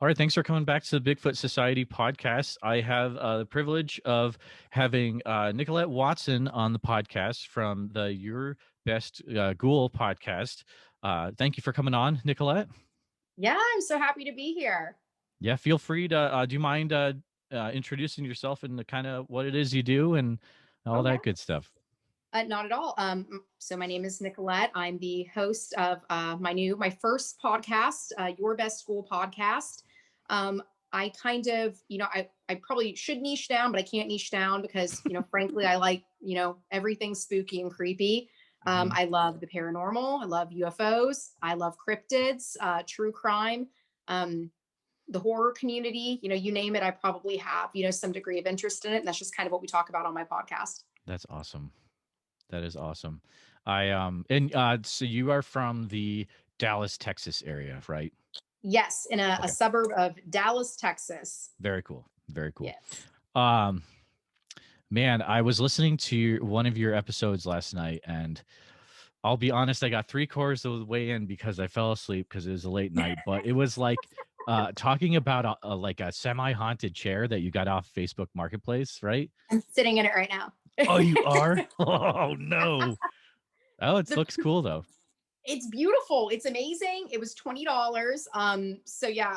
All right, thanks for coming back to the Bigfoot Society podcast. I have the privilege of having Nicolette Watson on the podcast from the Your Best Ghoul podcast. Thank you for coming on, Nicolette. Yeah, I'm so happy to be here. Yeah, feel free to. Do you mind introducing yourself and the kind of what it is you do and all Oh yeah, that good stuff? not at all. So my name is Nicolette. I'm the host of my first podcast, Your Best Ghoul podcast. Um, I kind of, I probably should niche down, but I can't niche down because, frankly, I like, everything spooky and creepy. Mm-hmm. I love the paranormal. I love UFOs. I love cryptids, true crime. Um, the horror community, you name it, I probably have, some degree of interest in it. And that's just kind of what we talk about on my podcast. That's awesome. That is awesome. So you are from the Dallas, Texas area, right? Yes, in a Okay. suburb of Dallas, Texas. Very cool. Very cool. Yes. Um, Man, I was listening to one of your episodes last night, and I'll be honest, I got 3/4 of the way in because I fell asleep because it was a late night. But it was like talking about like a semi-haunted chair that you got off Facebook Marketplace, right? I'm sitting in it right now. Oh, you are? Oh no. Oh, it the, looks cool though. it's beautiful. It's amazing. It was $20. So yeah,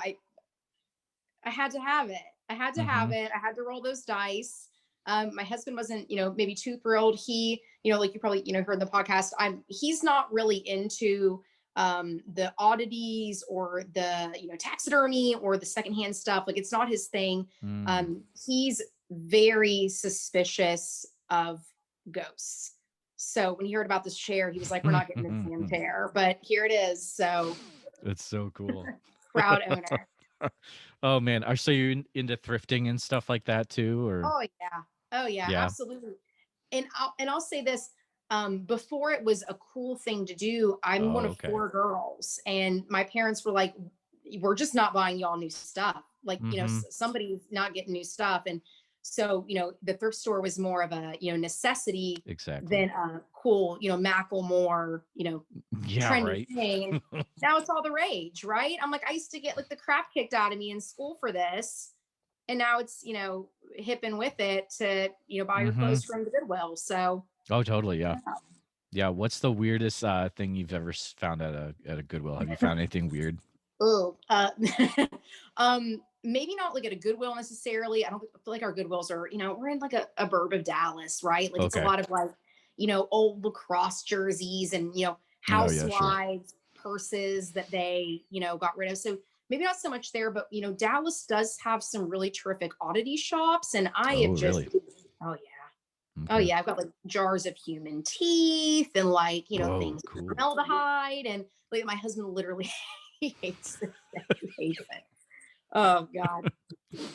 I had to have it. I had to Mm-hmm. have it. I had to roll those dice. My husband wasn't, maybe too thrilled. He, like you probably, heard in the podcast, he's not really into the oddities or the, taxidermy or the secondhand stuff. Like it's not his thing. Mm. He's very suspicious of ghosts. So when he heard about this chair, he was like, we're not getting this damn chair, but here it is. So It's so cool. proud owner. Oh man, so you into thrifting and stuff like that too, or Oh yeah. Oh yeah, yeah? absolutely. And I'll say this, before it was a cool thing to do, I'm one Oh, of okay. 4 girls, and my parents were like, we're just not buying y'all new stuff. Like, Mm-hmm. somebody's not getting new stuff. And so, the thrift store was more of a, necessity Exactly. than a cool, Macklemore, Yeah, trendy right. thing. And now it's all the rage, right? I'm like, I used to get like the crap kicked out of me in school for this. And now it's, hip and with it to, buy your Mm-hmm. clothes from the Goodwill. So, Oh, totally. Yeah. yeah. Yeah. What's the weirdest thing you've ever found at a Goodwill? Have you found anything weird? Oh, maybe not like at a Goodwill necessarily. I don't feel like our Goodwills are, we're in like a burb of Dallas, right? Like it's a Okay. lot of like, old lacrosse jerseys and, Oh yeah, sure. housewives purses that they, got rid of. So maybe not so much there, but, Dallas does have some really terrific oddity shops. And I Oh, have just, really? oh yeah. Oh Okay. yeah, I've got like jars of human teeth and like, Whoa, things with cool. formaldehyde and like my husband literally he hates it. He hates it. Oh God.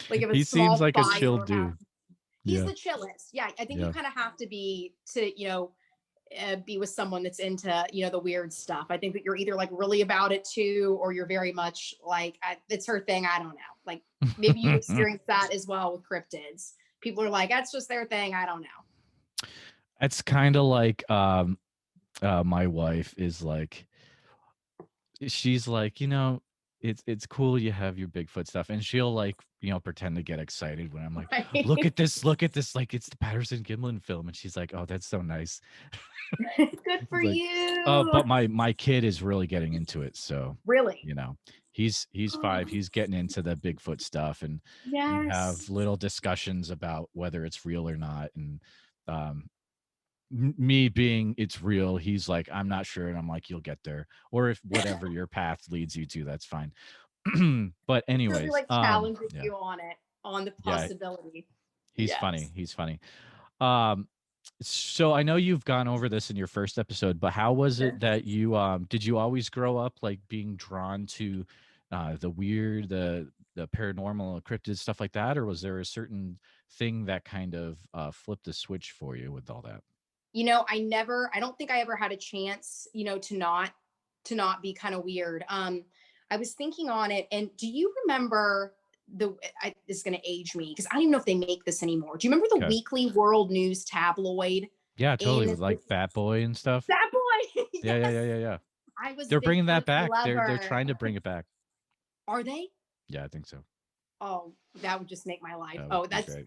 Like if a He seems small like a chill fire dude. he's Yeah. the chillest. Yeah, I think you Yeah. kind of have to be to, be with someone that's into, the weird stuff. I think that you're either like really about it too, or you're very much like, it's her thing. I don't know. Like maybe you've experienced that as well with cryptids. People are like, that's just their thing. I don't know. It's kind of like my wife is like, she's like, it's cool you have your Bigfoot stuff, and she'll like, pretend to get excited when I'm like, look Right? at this, like it's the Patterson Gimlin film, and she's like, oh, that's so nice. Good for It's like, you. but my kid is really getting into it, so Really? you know, he's 5, he's getting into the Bigfoot stuff, and we have Yes. little discussions about whether it's real or not, and um me being it's real, he's like, I'm not sure, and I'm like, you'll get there, or if whatever your path leads you to, that's fine. But So he anyways, like challenges yeah, you on it, on the yeah, possibility. he's funny, Yes. he's funny. um so I know you've gone over this in your first episode, but how was it Sure. that you did you always grow up like being drawn to the weird, the paranormal, cryptid stuff like that, or was there a certain thing that kind of flipped the switch for you with all that? I don't think I ever had a chance, to not be kind of weird. I was thinking on it, and do you remember this is going to age me because I don't even know if they make this anymore. Do you remember the Okay. Weekly World News tabloid Yeah, totally, in with like Bat Boy and stuff. that boy? Yeah, yeah, Yes. yeah, yeah, yeah. I was They're bringing that Bigfoot back. They're lover. trying to bring it back. Are they? Yeah, I think so. Oh, that would just make my life. That would Oh, be great.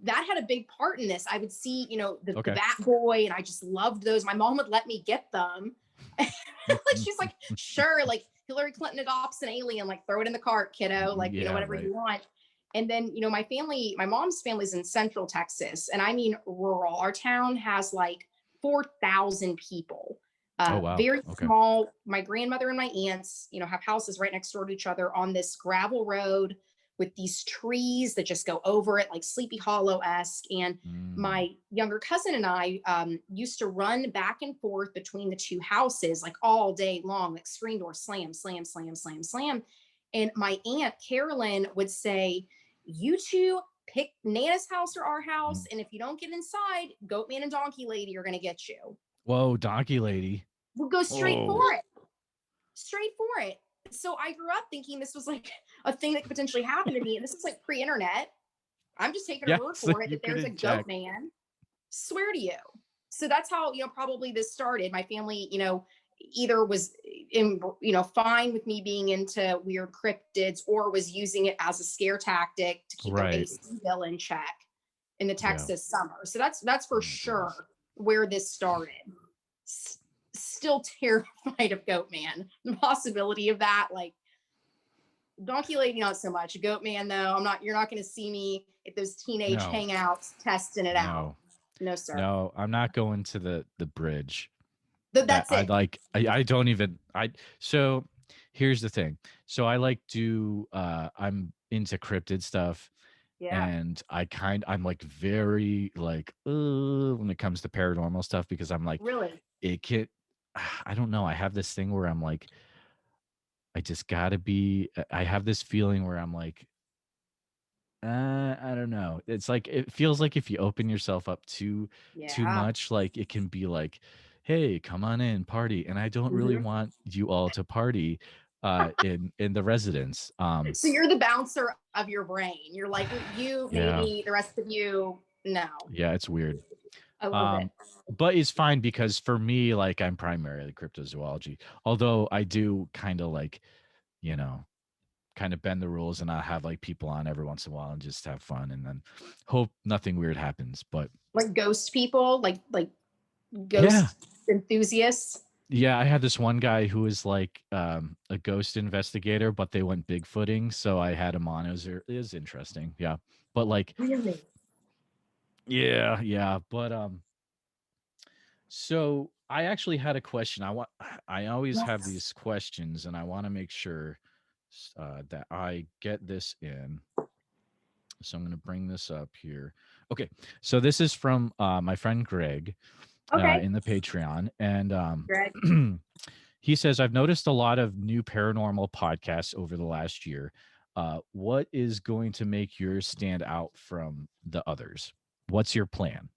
that had a big part in this. I would see, the Okay. Bat Boy, and I just loved those. My mom would let me get them. Like she's like, sure, like Hillary Clinton adopts an alien, like throw it in the cart, kiddo, like Yeah, whatever right. you want. And then my mom's family's in Central Texas, and I mean rural. Our town has like 4,000 people. Oh wow. Very Okay. small. My grandmother and my aunts, have houses right next door to each other on this gravel road with these trees that just go over it, like Sleepy Hollow esque. And Mm. my younger cousin and I used to run back and forth between the two houses like all day long, like screen door slam, slam, slam, slam, slam. And my aunt Carolyn would say, "You two pick Nana's house or our house, Mm. and if you don't get inside, Goatman and Donkey Lady are gonna get you." Whoa, Donkey Lady. We'll go straight Oh. for it. Straight for it. So I grew up thinking this was like a thing that could potentially happen to me. And this is like pre-internet. I'm just taking her Yeah, word so for it you that there's a couldn't goat check. man. Swear to you. So that's how, probably this started. My family, either was fine with me being into weird cryptids or was using it as a scare tactic to keep their Right. AC bill in check in the Yeah. Texas summer. So that's Oh for my goodness. sure where this started. Still terrified of Goat Man. The possibility of that, like Donkey Lady, not so much. Goat Man, though, you're not going to see me at those teenage No. hangouts testing it out. No. No, sir. No, I'm not going to the bridge. That That's I it. like. I don't even. So here's the thing. So I like do. I'm into cryptid stuff, Yeah. and I'm like very like when it comes to paranormal stuff because I'm like Really. it can. I don't know. I have this thing where I'm like, I just gotta be. I have this feeling where I'm like, I don't know. It's like it feels like if you open yourself up too Yeah. much, like it can be like, "Hey, come on in, party." And I don't really Mhm. want you all to party in the residence. So you're the bouncer of your brain. You're like you, Yeah. maybe the rest of you. No, Yeah, it's weird. I love it. Um but it's fine because for me like I'm primarily cryptozoology. Although I do kind of like, you know, kind of bend the rules and I have like people on every once in a while and just have fun and then hope nothing weird happens. But Like ghost people, like yeah. ghost enthusiasts. Yeah, I had this one guy who was like a ghost investigator, but they went Bigfooting, so I had him on. It was interesting. Yeah. But like Really? yeah. But so I actually had a question. I always have Yes. these questions and I want to make sure that I get this in. So I'm going to bring this up here. Okay. So this is from my friend Greg Okay. in the Patreon and Greg. he says, I've noticed a lot of new paranormal podcasts over the last year. What is going to make yours stand out from the others? What's your plan?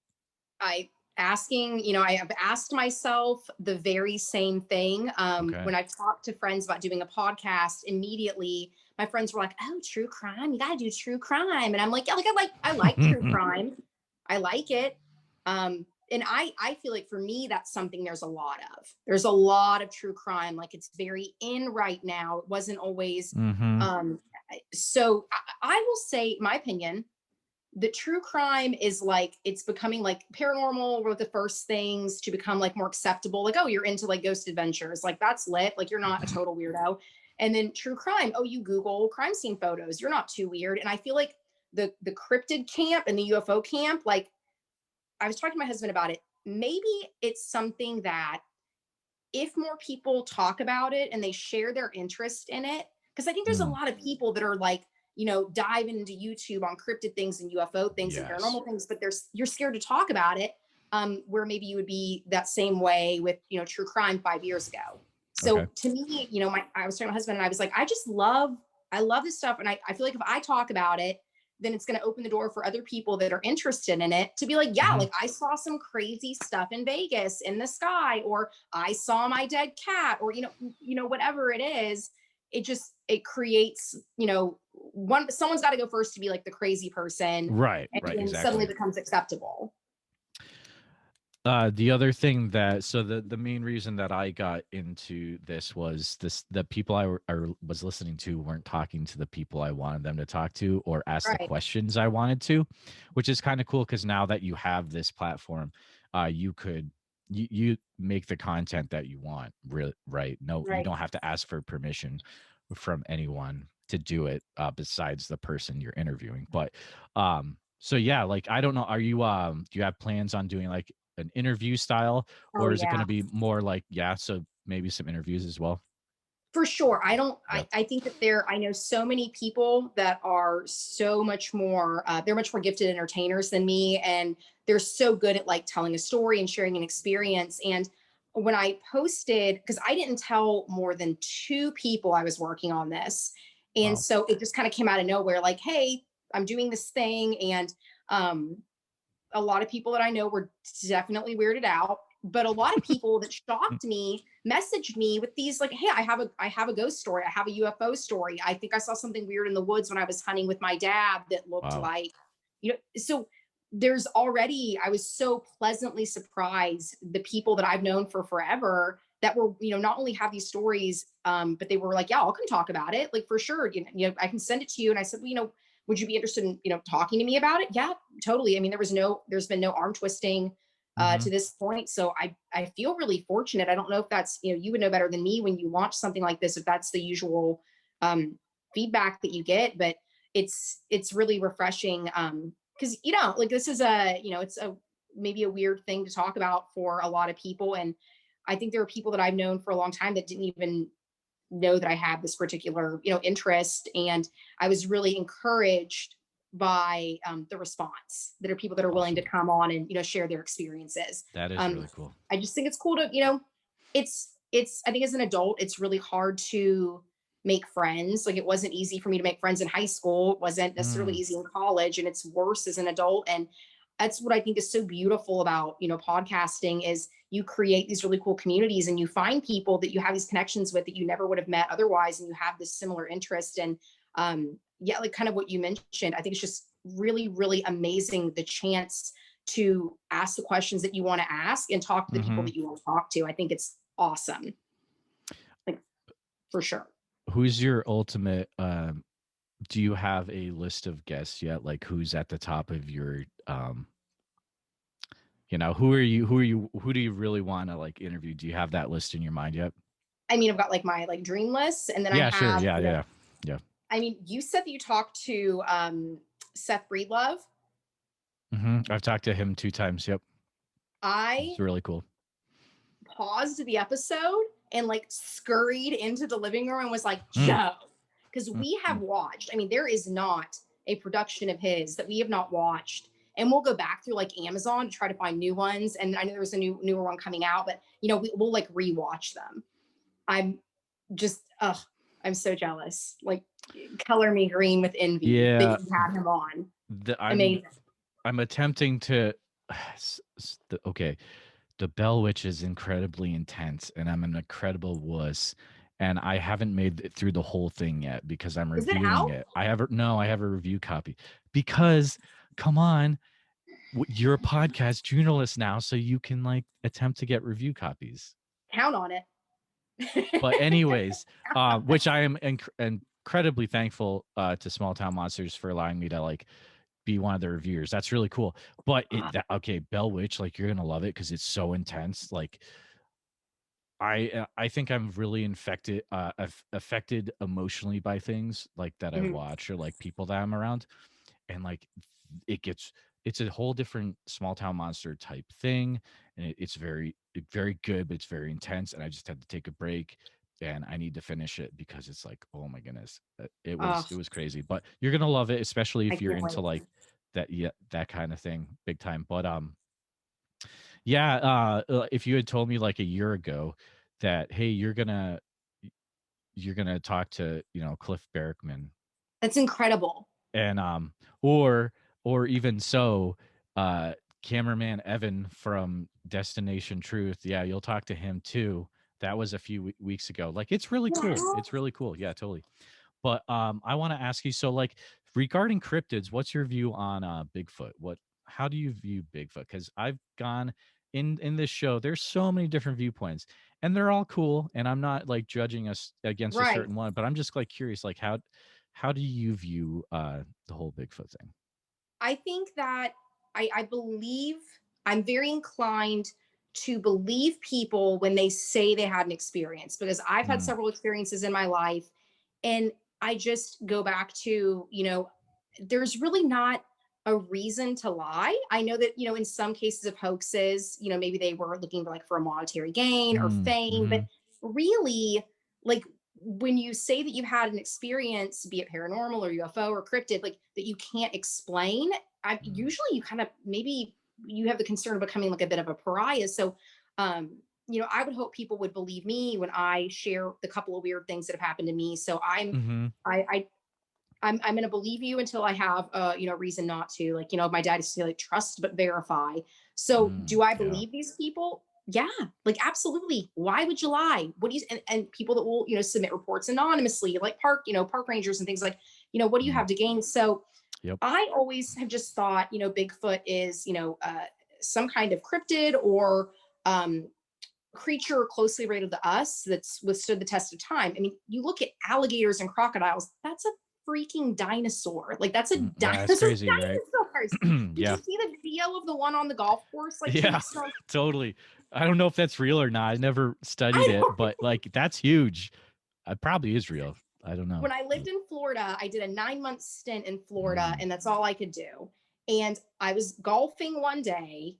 I have asked myself the very same thing. Okay. When I've talked to friends about doing a podcast, immediately my friends were like, "Oh, true crime! You got to do true crime," and I'm like, "Yeah, I like true crime. I like it." And I feel like for me, that's something there's a lot of. There's a lot of true crime. Like it's very in right now. It wasn't always. Mm-hmm. So I will say, my opinion, the true crime is like it's becoming like paranormal were the first things to become like more acceptable, like, oh, you're into like ghost adventures, like that's lit, like you're not a total weirdo. And then true crime, oh, you Google crime scene photos, you're not too weird. And I feel like the cryptid camp and the UFO camp, like I was talking to my husband about it, maybe it's something that if more people talk about it and they share their interest in it, because I think there's a Mm, lot of people that are like, diving into YouTube on cryptid things and UFO things and yes. paranormal things, but you're scared to talk about it. Where maybe you would be that same way with, true crime 5 years ago. Okay. So to me, I was talking to my husband and I was like, I love this stuff. And I feel like if I talk about it, then it's going to open the door for other people that are interested in it to be like, yeah, Mhm. like I saw some crazy stuff in Vegas in the sky, or I saw my dead cat, or, whatever it is. It creates, someone's got to go first to be like the crazy person, Right. and Right. then suddenly Exactly. becomes acceptable. The other thing that, so the main reason that I got into this was the people I was listening to weren't talking to the people I wanted them to talk to or ask the Right. questions I wanted to, which is kind of cool because now that you have this platform, you could you make the content that you want, really, right? No, you Right. don't have to ask for permission from anyone to do it, besides the person you're interviewing. But so yeah, like I don't know, are you do you have plans on doing like an interview style, Oh or is it going yeah. to be more like, yeah, so maybe some interviews as well? For sure. I don't, Yeah. I think that I know so many people that are so much more, they're much more gifted entertainers than me. And they're so good at like telling a story and sharing an experience. And when I posted, because I didn't tell more than two people I was working on this. And Wow. so it just kind of came out of nowhere like, hey, I'm doing this thing. And um, a lot of people that I know were definitely weirded out, but a lot of people that shocked me messaged me with these like, "Hey, I have a ghost story. I have a UFO story. I think I saw something weird in the woods when I was hunting with my dad that looked Wow. like, you know." So there's already I was so pleasantly surprised the people that I've known for forever that were, not only have these stories, but they were like, "Yeah, I'll come talk about it. Like for sure, I can send it to you." And I said, "Well, would you be interested in talking to me about it?" Yeah, totally. I mean, there's been no arm twisting Hmm. to this point. So I feel really fortunate. I don't know if that's, you would know better than me when you launch something like this, if that's the usual um, feedback that you get, but it's really refreshing. Cause like this is it's a, maybe a weird thing to talk about for a lot of people. And I think there are people that I've known for a long time that didn't even know that I had this particular, interest. And I was really encouraged by the response that are people that are willing to Awesome. come on and, share their experiences. That is Um, really cool. I just think it's cool to, I think as an adult, it's really hard to make friends. Like it wasn't easy for me to make friends in high school. It wasn't necessarily Mm. easy in college, and it's worse as an adult. And that's what I think is so beautiful about, podcasting is you create these really cool communities and you find people that you have these connections with that you never would have met otherwise. And you have this similar interest. And yeah, like kind of what you mentioned, I think it's just really, really amazing the chance to ask the questions that you want to ask and talk to the people Hmm. that you want to talk to. I think it's awesome. Like for sure. Who's your ultimate, do you have a list of guests yet? Like who's at the top of your, who do you really want to like interview? Do you have that list in your mind yet? I mean, I've got like my like dream list, and then I Yeah, sure. have, Yeah, yeah, yeah. I mean, you said that you talked to Seth Breedlove. I've talked to him 2 times. Yep. I It's really cool. paused the episode and like scurried into the living room and was like, Mm, Joe, because mm, we have mm. watched, I mean, there is not a production of his that we have not watched. And we'll go back through like Amazon to try to find new ones. And I know there's a newer one coming out, but we'll like rewatch them. I'm just, I'm so jealous. Like, color me green with envy that Yeah, you had him on. the, Amazing. I'm attempting to okay, the Bell Witch is incredibly intense and I'm an incredible wuss, and I haven't made it through the whole thing yet because I'm Is it reviewing out? it. I have a review copy because come on, you're a podcast journalist now, so you can like attempt to get review copies. Count on it. But anyways, which I am incredibly thankful to Small Town Monsters for allowing me to like be one of the reviewers. That's really cool. But okay, Bell Witch, like you're gonna love it because it's so intense. Like I think I'm really affected emotionally by things like that I Mhm. watch or like people that I'm around, and like it gets it's a whole different small town monster type thing, and it's very good, but it's very intense. And I just had to take a break, and I need to finish it because it's like, oh my goodness, Oh, it was crazy. But you're gonna love it, especially I if you're can't into wait. like that, yeah, that kind of thing, big time. But yeah, if you had told me like a year ago that, hey, you're gonna talk to Cliff Barrickman, That's incredible. and or even so, uh cameraman Evan from Destination Truth, yeah, you'll talk to him too. That was a few weeks ago. Like it's really cool. Wow. It's really cool. Yeah, totally. But I want to ask you, so like regarding cryptids, what's your view on Bigfoot? How do you view Bigfoot? Because I've gone in this show, there's so many different viewpoints, and they're all cool. And I'm not like judging us against a Right. certain one, but I'm just like curious, like how do you view the whole Bigfoot thing? I think that I believe I'm very inclined to believe people when they say they had an experience, because I've had Mm, several experiences in my life. And I just go back to, there's really not a reason to lie. I know that, in some cases of hoaxes, maybe they were looking for, like, for a monetary gain or fame, mm-hmm, but really, like, when you say that you had an experience, be it paranormal or UFO or cryptid, like, that you can't explain, I mm, usually, you kind of, maybe you have the concern of becoming like a bit of a pariah. So, I would hope people would believe me when I share the couple of weird things that have happened to me. So mm-hmm, I I'm going to believe you until I have reason not to. Like, my dad used to say, like, trust but verify. So do I yeah, believe these people? Yeah, like, absolutely. Why would you lie? What do you, and people that will, submit reports anonymously, like park rangers and things, like, what do you mm, have to gain? So yep, I always have just thought, Bigfoot is, some kind of cryptid or um, creature closely related to us that's withstood the test of time. I mean, you look at alligators and crocodiles, that's a freaking dinosaur. Like, that's a yeah, it's dinosaur. crazy, right? Dinosaurs. Did you Yeah, see the video of the one on the golf course like two yeah, weeks ago? totally. I don't know if that's real or not. I never studied I it, don't. but like that's huge. It probably is real. I don't know. When I lived in Florida, I did a 9-month stint in Florida, Mm, and that's all I could do. And I was golfing one day,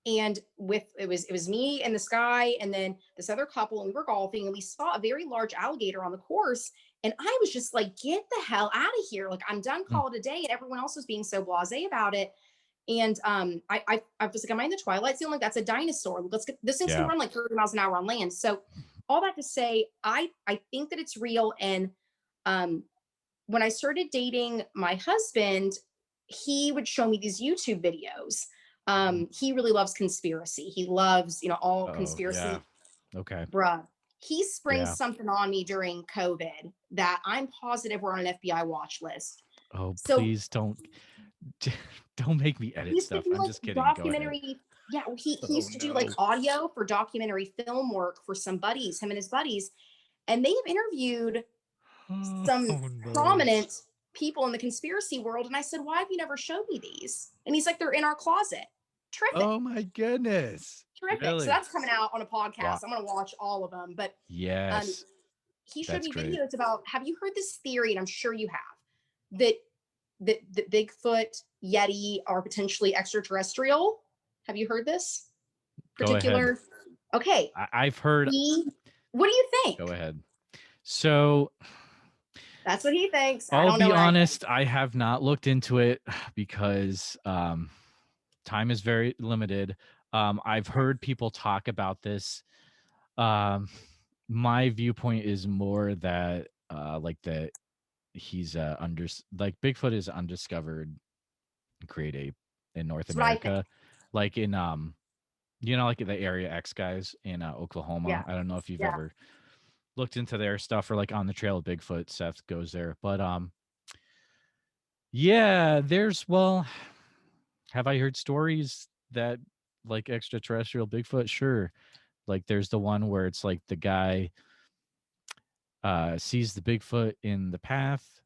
and it was me and this guy and then this other couple, and we were golfing, and we saw a very large alligator on the course. And I was just like, get the hell out of here, like, I'm done, mm, call it a day. And everyone else was being so blasé about it. And I was like, am I in the twilight zone? Like, that's a dinosaur. Let's get this thing's gonna yeah. run like 30 miles an hour on land. So all that to say, I think that it's real. And um when I started dating my husband, he would show me these YouTube videos. Mm, He really loves conspiracy. He loves, all oh, yeah. conspiracy. Okay. Bruh. He springs Yeah. something on me during COVID that I'm positive we're on an FBI watch list. Oh, So please don't don't make me he edit used to stuff. do I'm like just kidding. Go ahead. documentary. Yeah, he Oh used to do like no. audio for documentary film work for some buddies, him and his buddies. And they have interviewed some Oh no. prominent people in the conspiracy world. And I said, why have you never showed me these? And he's like, they're in our closet. Terrific. Oh my goodness. Terrific. So Really? that's coming out on a podcast. Wow. I'm going to watch all of them. But um, Yes. he showed That's me great. videos about, have you heard this theory? And I'm sure you have, that that Bigfoot, Yeti are potentially extraterrestrial. Have you heard this Go ahead. particular? Okay. I've heard. What do you Go think? ahead. So That's what he thinks. I I'll don't know be what I think. honest, I have not looked into it because time is very limited. I've heard people talk about this. Um, my viewpoint is more that like that he's under like Bigfoot is undiscovered great ape in North That's what I think. America, like in like the Area X guys in Oklahoma. Yeah. I don't know if you've Yeah. ever looked into their stuff, or like on the trail of Bigfoot. Seth goes there, but yeah, have I heard stories that like extraterrestrial Bigfoot? Sure. Like there's the one where it's like the guy sees the Bigfoot in the path.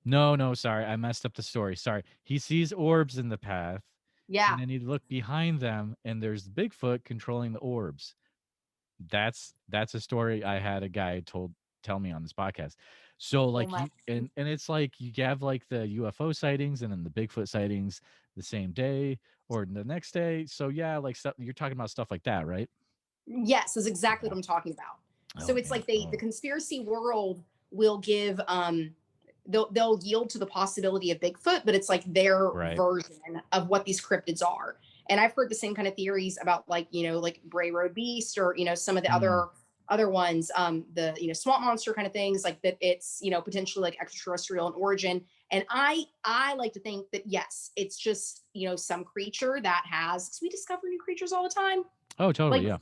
No, sorry, I messed up the story. Sorry. He sees orbs in the path, and Yeah. then he'd look behind them and there's Bigfoot controlling the orbs. That's a story I had a guy tell me on this podcast. So Oh like my. and it's like you have like the UFO sightings and then the Bigfoot sightings the same day or the next day. So yeah, like stuff you're talking about stuff like that, right? Yes, is exactly Yeah. what I'm talking about. So Oh it's man. like the Oh, conspiracy world will give they'll yield to the possibility of Bigfoot, but it's like their right. version of what these cryptids are. And I've heard the same kind of theories about, like, like Bray Road Beast, or some of the Mm, other ones, the swamp monster kind of things, like that it's potentially like extraterrestrial in origin. And I like to think that, yes, it's just some creature that has, because we discover new creatures all the time, oh, totally. like, Yeah.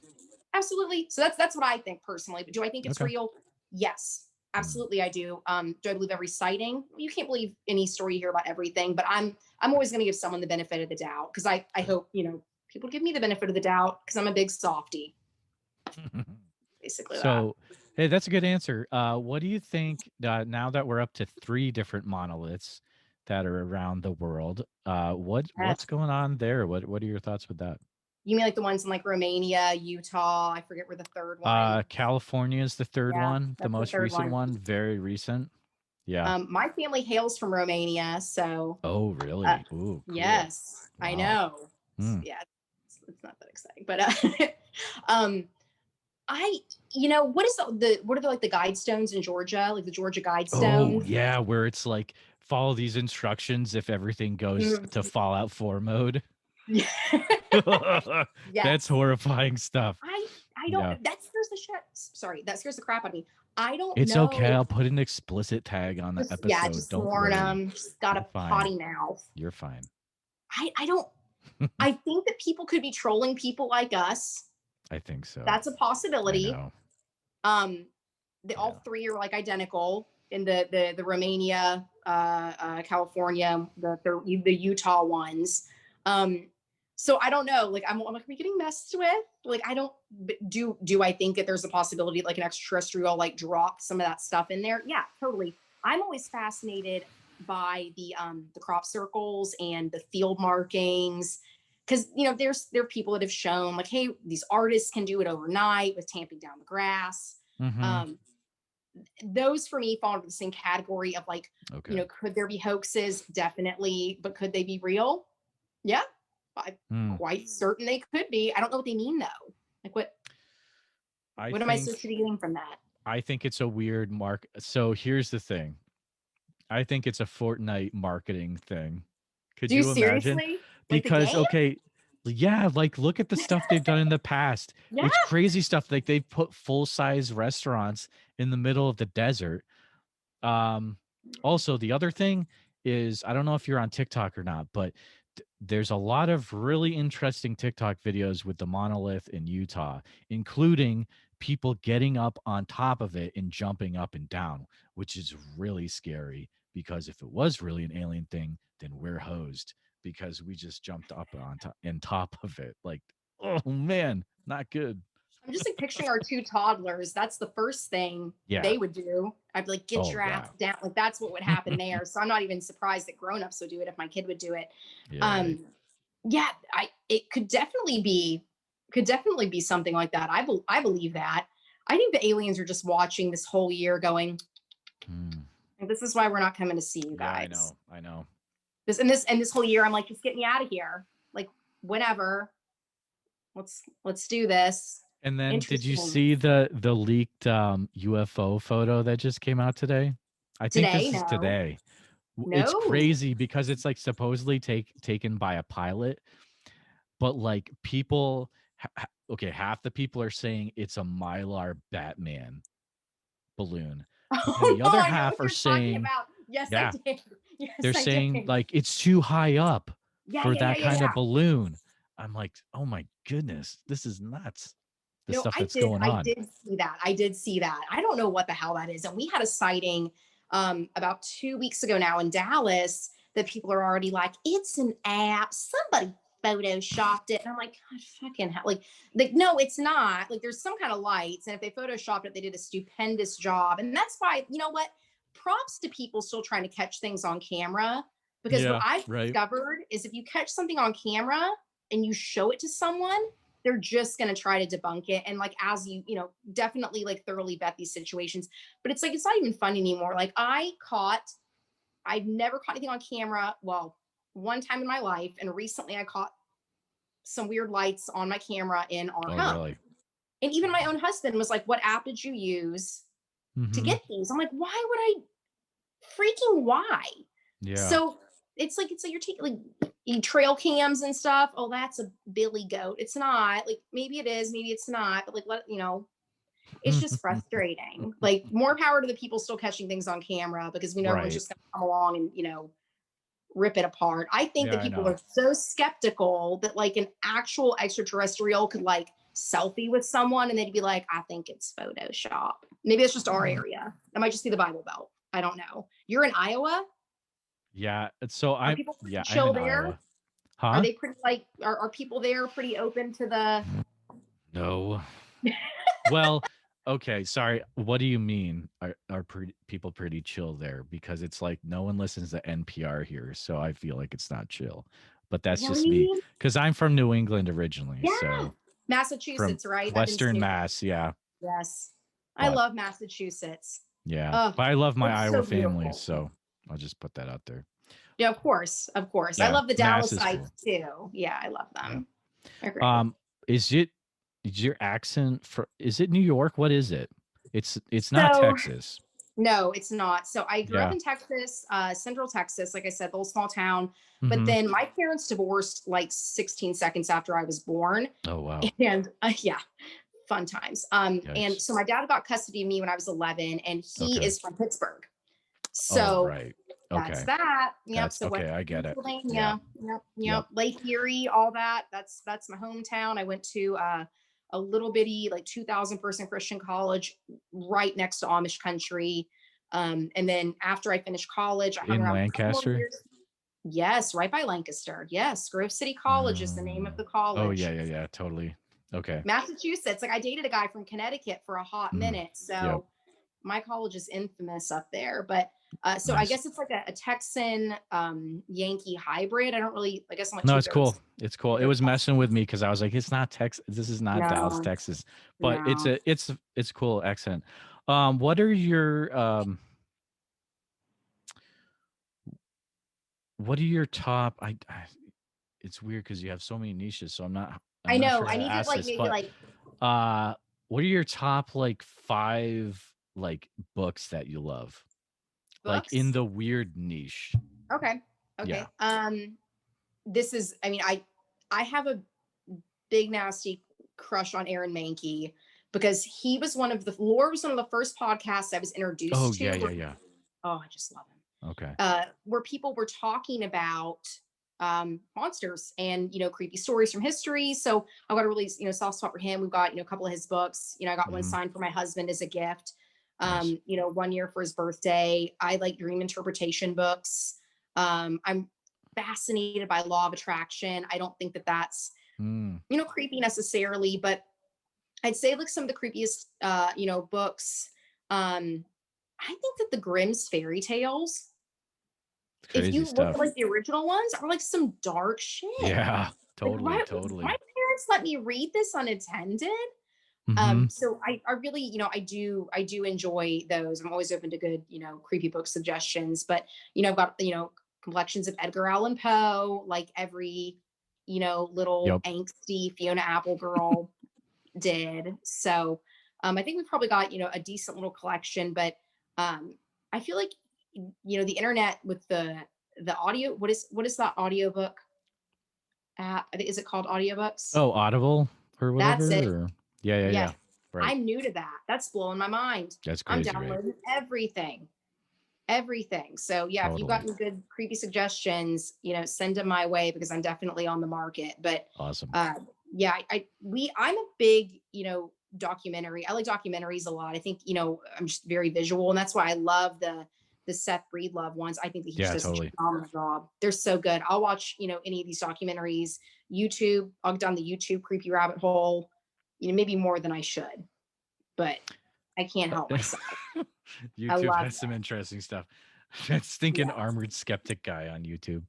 absolutely. So that's what I think personally. But do I think it's Okay. real? Yes, Mm, absolutely I do. Do I believe every sighting? You can't believe any story you hear about everything, but I'm always going to give someone the benefit of the doubt, because I hope people give me the benefit of the doubt because I'm a big softie. Basically So, hey, that's a good answer. What do you think now that we're up to 3 different monoliths that are around the world? What's going on there? What are your thoughts with that? You mean like the ones in like Romania, Utah? I forget where the third one. California is the third Yeah, one, the that's the most third recent one. one, very recent. Yeah. My family hails from Romania, so. Oh, really? Ooh, cool. Yes, Wow. I know. Yeah, it's not that exciting, but what is what are the like the guide stones in Georgia, like the Georgia guide stones? Oh, yeah, where it's like follow these instructions if everything goes to Fallout 4 mode. Yes. That's horrifying stuff. I don't. That scares the shit. Sorry, that scares the crap out of me. I don't It's know. okay. I'll put an explicit tag on the episode. Yeah, just Don't warn worry. them. Just got a potty mouth. You're fine. I don't. I think that people could be trolling people like us. I think so. That's a possibility. I know. All 3 are like identical in the Romania, California, the Utah ones. So I don't know. Like I'm like, are we getting messed with? Like I don't do I think that there's a possibility like an extraterrestrial like drop some of that stuff in there? Yeah, totally. I'm always fascinated by the crop circles and the field markings. Because there are people that have shown like, hey, these artists can do it overnight with tamping down the grass. Those for me fall into the same category of like, could there be hoaxes? Definitely, but could they be real? Yeah, I'm quite certain they could be. I don't know what they mean though. Like what am I supposed to be getting from that? I think it's a weird mark. So here's the thing. I think it's a Fortnite marketing thing. Could you imagine? Seriously? Because yeah, like look at the stuff they've done in the past. Yeah. It's crazy stuff. Like they've put full-size restaurants in the middle of the desert. Also, the other thing is, I don't know if you're on TikTok or not, but there's a lot of really interesting TikTok videos with the monolith in Utah, including people getting up on top of it and jumping up and down, which is really scary because if it was really an alien thing, then we're hosed because we just jumped up on top of it. Like, oh man, not good. I'm just like picturing our 2 toddlers. That's the first thing they would do. I'd be like, get your ass down. Like that's what would happen there. So I'm not even surprised that grown-ups would do it if my kid would do it. It could definitely be something like that. I believe that. I think the aliens are just watching this whole year going, this is why we're not coming to see you guys. Yeah, I know. This whole year, I'm like, just get me out of here. Like, whenever. Let's do this. And then did you see the leaked UFO photo that just came out today? I think this is today. No. It's crazy because it's like supposedly taken by a pilot, but like people, half the people are saying it's a Mylar Batman balloon. And the other half are saying, yes, I did. Yes, they're saying like it's too high up for that kind of balloon. I'm like, oh my goodness, this is nuts. Stuff that's going on. I did see that. I don't know what the hell that is. And we had a sighting about 2 weeks ago now in Dallas that people are already like, it's an app. Somebody photoshopped it. And I'm like, God fucking hell. Like, no, it's not. Like there's some kind of lights. And if they photoshopped it, they did a stupendous job. And that's why, you know what? Props to people still trying to catch things on camera. Because what I've discovered is if you catch something on camera and you show it to someone, they're just going to try to debunk it. And like, as you definitely like thoroughly vet these situations, but it's like, it's not even fun anymore. Like I've never caught anything on camera. Well, one time in my life. And recently I caught some weird lights on my camera in our home. Really? And even my own husband was like, what app did you use to get these? I'm like, why? Yeah. So it's like you're taking like trail cams and stuff. Oh, that's a billy goat. It's not. Like maybe it is, maybe it's not. But like it's just frustrating. Like more power to the people still catching things on camera because we know everyone's just gonna come along and rip it apart. I think that people are so skeptical that like an actual extraterrestrial could like selfie with someone and they'd be like, I think it's Photoshop. Maybe it's just our area. That might just be the Bible Belt. I don't know. You're in Iowa? Yeah. So I'm chill there? Iowa. Are Huh? they pretty like, are people there pretty open to the? No. Well, okay, sorry. What do you mean? Are people pretty chill there? Because it's like no one listens to NPR here, so I feel like it's not chill. But that's just me. Really? Because I'm from New England originally, Yeah. so from Massachusetts, right? I've been Western to. Mass, yeah. Yes. I But love Massachusetts. yeah, Oh, but I love my it's Iowa so family, beautiful. so I'll just put that out there. Yeah, of course, of course. I Yeah, love the Mass is Dallasites cool. too. Yeah, I love Yeah. them. They're great. Is it is your accent for is it New York? What is it? It's not So Texas. no, it's not. So I grew up Yeah. in Texas, Central Texas, like I said, the little small town. But Mm-hmm. then my parents divorced like 16 seconds after I was born, Oh wow. and yeah, fun times. And Yikes. so my dad got custody of me when I was 11, and he Okay. is from Pittsburgh. Oh So right. that's Okay. that. Yep. That's So okay. West I get it. Yeah. Pennsylvania. Yep. Yep. Yep. Lake Erie, all that. That's my hometown. I went to a little bitty, like 2,000 person Christian college right next to Amish country. And then after I finished college, I hung In around a couple more Lancaster? years. Yes, right by Lancaster. Yes, Grove City College is the name of the Oh yeah, college. yeah, yeah. Totally. Okay. Massachusetts. Like I dated a guy from Connecticut for a hot Mm. minute. Yep. So my college is infamous up there. But so I Nice. guess it's like a Texan Yankee hybrid. I don't really, I guess I'm like No, two it's cool. thirds. It's cool. It Two-thirds was messing with me because I was like, it's not Texas. This is not Dallas, No, Texas. But no. it's cool accent. What are your what are your top it's weird because you have so many niches, so I'm I not know. sure I how to need to ask like this, maybe but like, what are your top like 5 like books that you love? Like in books. the weird niche. Okay. Yeah. Okay. This is, I mean, I have a big nasty crush on Aaron Mahnke because he was one of the Lore was one of the first podcasts I was Oh introduced yeah, to. yeah, yeah. Oh, I just love him. Okay. Where people were talking about monsters and creepy stories from history. So I got a really soft spot for him. We've got a couple of his books. I got one Hmm. signed for my husband as a gift. Nice. 1 year for his birthday. I like dream interpretation books. I'm fascinated by law of attraction. I don't think that that's Mm. creepy necessarily, but I'd say like some of the creepiest books. I think that the Grimm's fairy tales, if Crazy you look at stuff. like the original ones, are like some dark shit. Yeah, Like totally, why my totally. parents let me read this unattended? Hmm. So I really, I do enjoy those. I'm always open to good, creepy book suggestions. But I've got, collections of Edgar Allan Poe, like every, little Yep. angsty Fiona Apple girl did. So I think we've probably got, a decent little collection, but I feel like, the internet with the audio, what is that audiobook app? Is it called audiobooks? Oh, Audible or That's it. whatever. Or yeah, yeah, Yes. yeah. Right. I'm new to that. That's blowing my mind. That's I'm crazy, right? downloading everything. Everything. So yeah, if you've got Totally. any good creepy suggestions, send them my way because I'm definitely on the market. But Awesome. uh yeah, I'm a big, documentary. I like documentaries a lot. I think, I'm just very visual, and that's why I love the Seth Breedlove ones. I think that he just Yeah, does such totally. a phenomenal job. They're so good. I'll watch, any of these documentaries, YouTube. I'll go down the YouTube creepy rabbit hole, maybe more than I should, but I can't help myself. I YouTube love has some it. interesting stuff. That stinking Yeah. armored skeptic guy on YouTube.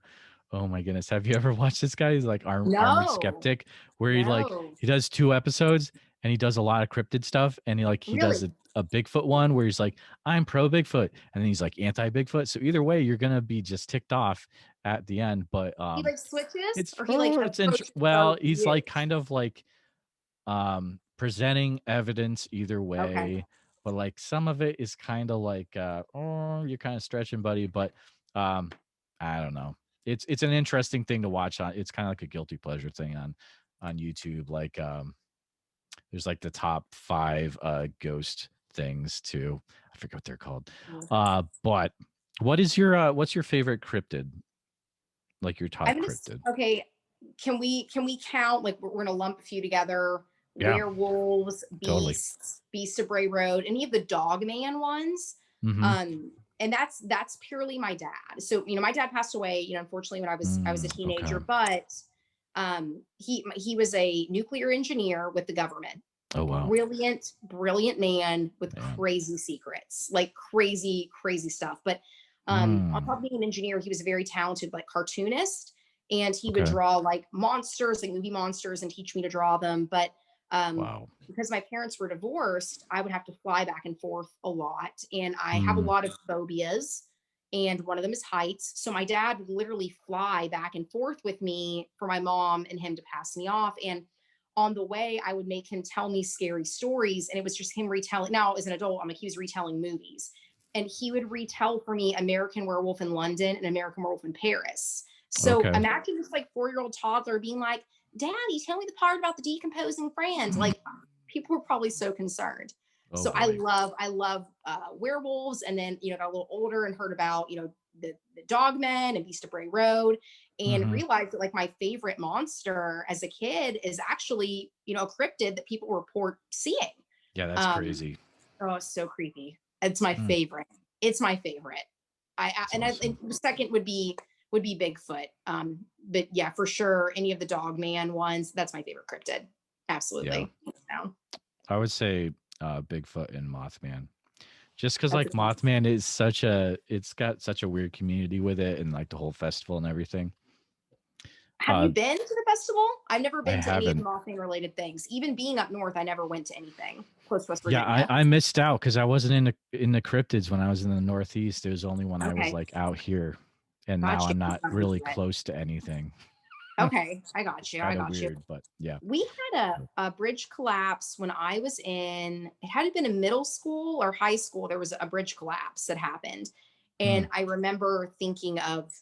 Oh my goodness. Have you ever watched this guy? He's like armored No, skeptic, where no, he does 2 episodes and he does a lot of cryptid stuff. And he does really. a Bigfoot one where he's like, I'm pro Bigfoot. And then he's like anti Bigfoot. So either way, you're gonna be just ticked off at the end. But He like switches, it's or he like approaches well, both he's like views. kind of like presenting evidence either Okay. way, but like some of it is kind of like oh, you're kind of stretching, buddy. But um I don't know, it's an interesting thing to watch. On It's kind of like a guilty pleasure thing on YouTube. Like there's like the top 5 ghost things too. I forget what they're called. But what's your favorite cryptid, like your top I'm gonna. cryptid? Okay. Can we count? Like we're gonna lump a few together. Yeah, Werewolves, totally. beasts, Beast of Bray Road, any of the Dogman ones. Hmm. Um, and that's purely my dad. So, my dad passed away, unfortunately when I was a Okay. teenager, but he was a nuclear engineer with the government. Oh wow. Brilliant man with Man. crazy secrets, like crazy stuff. But on top of being an engineer, he was a very talented like cartoonist, and he would Okay. draw like monsters, like movie monsters, and teach me to draw them. But Wow. because my parents were divorced, I would have to fly back and forth a lot, and I have a Hmm. lot of phobias. And one of them is heights. So my dad would literally fly back and forth with me for my mom and him to pass me off. And on the way, I would make him tell me scary stories. And it was just him retelling. Now, as an adult, I'm like, he was retelling movies. And he would retell for me American Werewolf in London and American Werewolf in Paris. So Okay. imagine this like 4-year-old toddler being like, Daddy, tell me the part about the decomposing friend. Like, people were probably so concerned. Oh So boy. I love werewolves. And then, got a little older and heard about, the Dogmen and Beast of Bray Road, and Hmm. realized that like my favorite monster as a kid is actually, a cryptid that people report seeing. Yeah, that's Um, crazy. oh, it's so creepy. It's my Mm, favorite. It's my favorite. that's awesome. And the second would be Bigfoot. But yeah, for sure, any of the Dogman ones, that's my favorite cryptid. Yeah. Absolutely. No, I would say Bigfoot and Mothman. Just because that's like a, Mothman is it's got such a weird community with it and like the whole festival and everything. have you Uh been to the festival? I've never I been to any of the haven't. Mothman related things. Even being up north, I never went to anything close to West Yeah, Virginia. I missed out because I wasn't in the cryptids when I was in the Northeast. It was only when I was Okay, like out here, and now got you. I'm not Got into really it. close to anything. Okay, I got you. I Kind of got you. weird, but yeah. We had a bridge collapse when I was it had been in middle school or high school. There was a bridge collapse that happened. Hmm. And I remember thinking of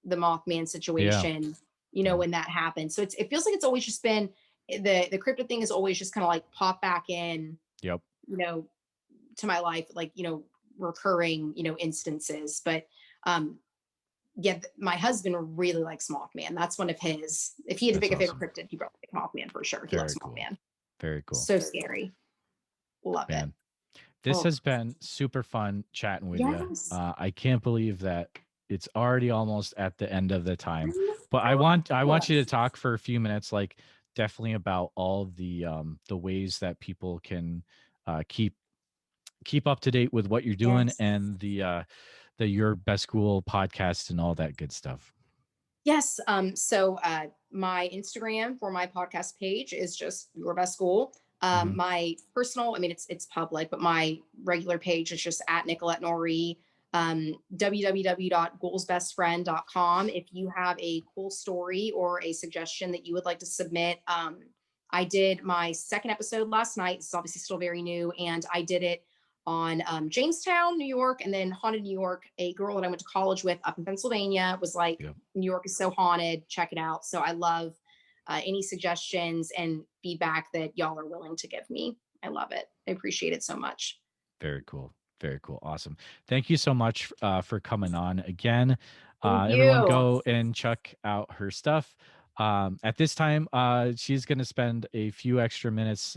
the Mothman Yeah. situation, Yeah. when that happened. So it feels like it's always just been the cryptid thing is always just kind of like pop back in, Yep. you know, to my life, like, recurring, instances. But um yeah, my husband really likes Mothman. That's one of his. If he had to That's pick a favorite awesome. cryptid, he probably pick Mothman for sure. He Very loves cool. Mothman. Very cool. So scary. Love it. Man. This Oh has been super fun chatting with you. yes. I can't believe that it's already almost at the end of the I time. But I know. want you to talk for a few minutes, like definitely about all the ways that people can keep up to date with what you're doing Yes. and the Your Best Ghoul podcast and all that good stuff. Yes. So my Instagram for my podcast page is just Your Best Ghoul. Hmm. My personal, I mean, it's public, but my regular page is just at Nicolette Norrie. www.ghoulsbestfriend.com. If you have a cool story or a suggestion that you would like to submit, I did my second episode last night. It's obviously still very new, and I did it on Jamestown, New York, and then Haunted New York. A girl that I went to college with up in Pennsylvania was like, Yep. New York is so haunted. Check it out. So I love any suggestions and feedback that y'all are willing to give me. I love it. I appreciate it so much. Very cool. Very cool. Awesome. Thank you so much for coming on again. Thank Everyone you. go and check out her stuff. At this time, she's going to spend a few extra minutes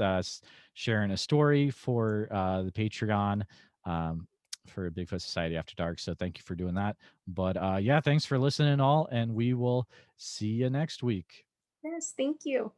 sharing a story for the Patreon for Bigfoot Society After Dark. So thank you for doing that. But yeah, thanks for listening all, and we will see you next week. Yes, thank you.